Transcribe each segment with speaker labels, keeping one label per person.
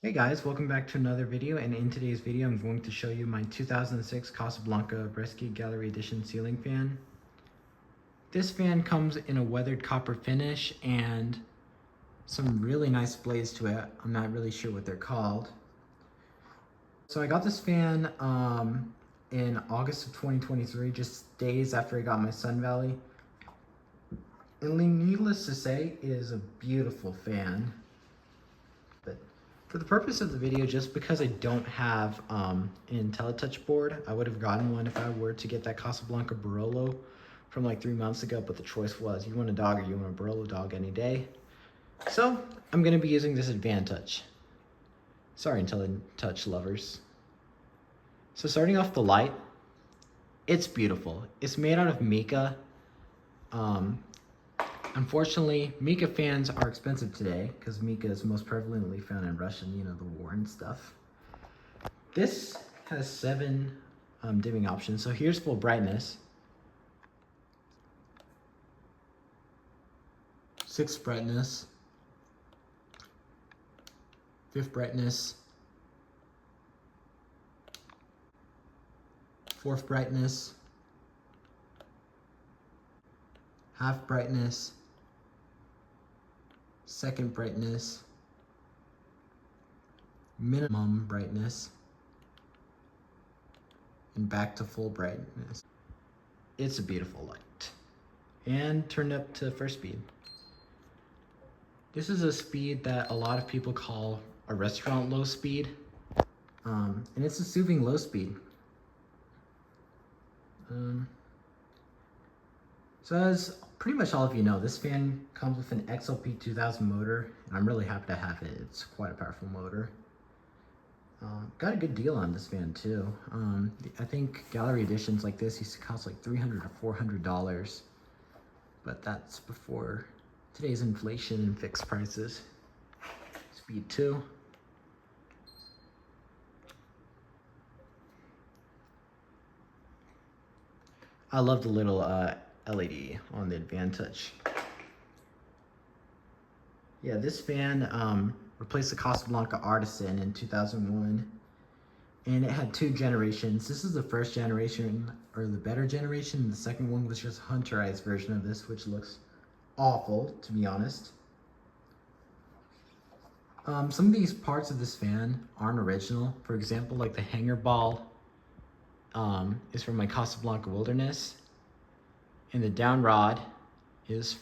Speaker 1: Hey guys, welcome back to another video, and in today's video I'm going to show you my 2006 Casablanca Brescia Gallery Edition ceiling fan. This fan comes in a weathered copper finish and some really nice blades to it. I'm not really sure what they're called. So I got this fan in August of 2023, just days after I got my Sun Valley. And needless to say, it is a beautiful fan. But for the purpose of the video, just because I don't have an Intellitouch board, I would have gotten one if I were to get that Casablanca Barolo from like 3 months ago, but the choice was, you want a dog or you want a Barolo dog any day. So I'm gonna be using this Advantouch. Sorry, Intellitouch lovers. So starting off the light, it's beautiful. It's made out of mica. Unfortunately, mica fans are expensive today because mica is most prevalently found in Russia, you know, the war and stuff. This has 7 dimming options. So here's full brightness, 6th brightness, 5th brightness, 4th brightness, half brightness, 2nd brightness, minimum brightness, and back to full brightness. It's a beautiful light. And turned up to 1st speed. This is a speed that a lot of people call a restaurant low speed. And it's a soothing low speed. So as pretty much all of you know, this fan comes with an XLP 2000 motor, and I'm really happy to have it. It's quite a powerful motor. Got a good deal on this fan too. I think gallery editions like this used to cost like $300 or $400, but that's before today's inflation and fixed prices. Speed 2. I love the little LED on the Advantouch. Yeah, this fan replaced the Casablanca Artisan in 2001, and it had 2 generations. This is the 1st generation, or the better generation. The 2nd one was just a hunterized version of this, which looks awful, to be honest. Some of these parts of this fan aren't original. For example, like the hanger ball is from my Casablanca Wilderness, and the down rod is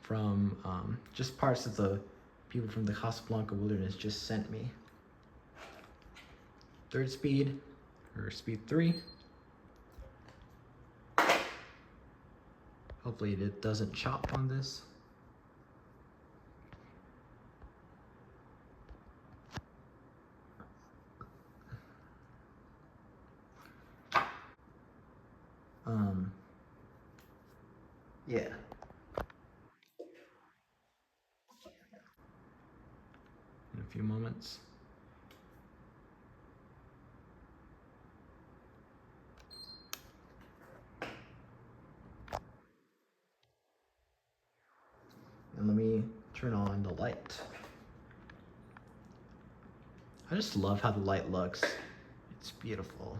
Speaker 1: from just parts that the people from the Casablanca Wilderness just sent me. 3rd speed, or speed 3. Hopefully it doesn't chop on this. Yeah. In a few moments. And let me turn on the light. I just love how the light looks. It's beautiful.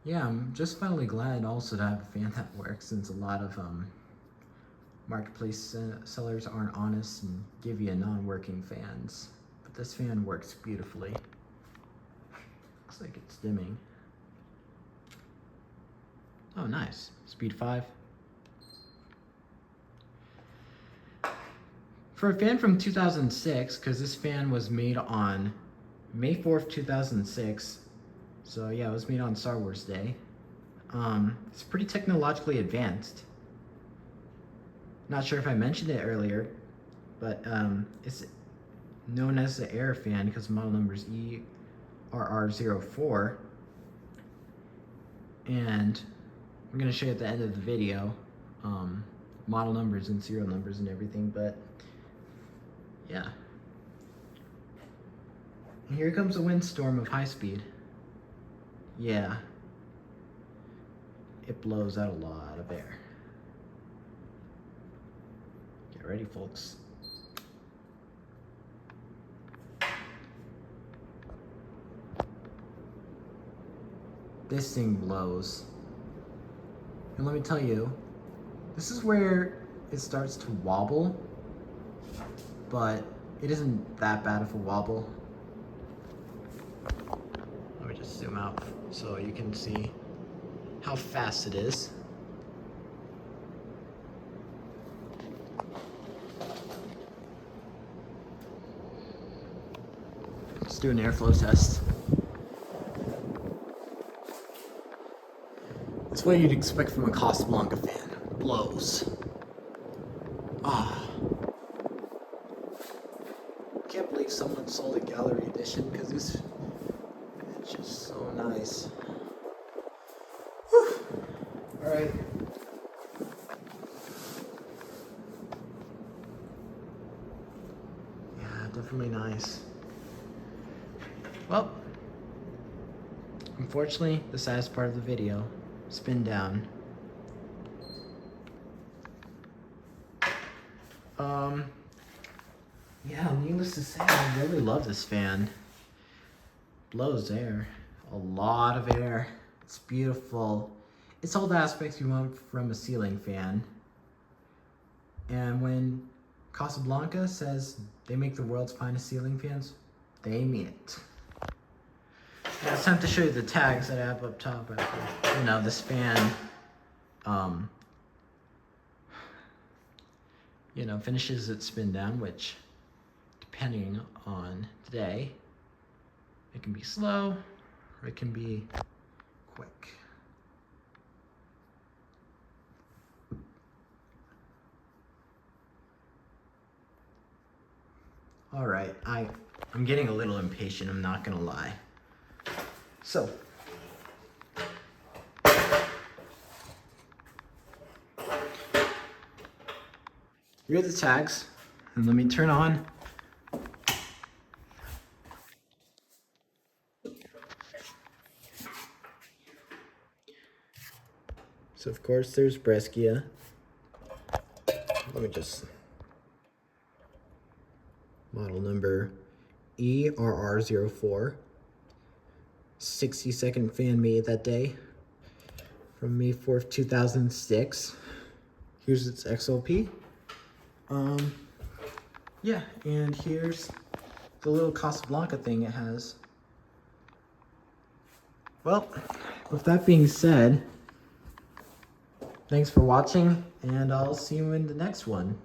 Speaker 1: Yeah, I'm just finally glad also to have a fan that works, since a lot of marketplace sellers aren't honest and give you non-working fans. But this fan works beautifully. Looks like it's dimming. Oh, nice. Speed 5. For a fan from 2006, because this fan was made on May 4th, 2006, so yeah, it was made on Star Wars Day. It's pretty technologically advanced. Not sure if I mentioned it earlier, but it's known as the Air fan because model number is ERR04. And I'm going to show you at the end of the video model numbers and serial numbers and everything, but yeah. And here comes a windstorm of high speed. Yeah. It blows out a lot of air. Get ready, folks. This thing blows. And let me tell you, this is where it starts to wobble, but it isn't that bad of a wobble. Let me just zoom out so you can see how fast it is. Let's do an airflow test. It's what you'd expect from a Casablanca fan. Blows. Ah. Can't believe someone sold a gallery edition because it's just so nice. Whew. All right. Yeah, definitely nice. Well, unfortunately, the saddest part of the video, spin down. Yeah, needless to say, I really love this fan. Blows air, a lot of air. It's beautiful. It's all the aspects you want from a ceiling fan. And when Casablanca says they make the world's finest ceiling fans, they mean it. Now it's time to show you the tags that I have up top. You know, this fan, you know, finishes its spin down, which, depending on the day, it can be slow or it can be quick. All right, I'm getting a little impatient, I'm not gonna lie. So, here are the tags, and let me turn on. So of course there's Brescia. Let me just, model number ERR04. 60-second fan made that day from May 4th, 2006. Here's its XLP. Yeah, and here's the little Casablanca thing it has. Well, with that being said, thanks for watching, and I'll see you in the next one.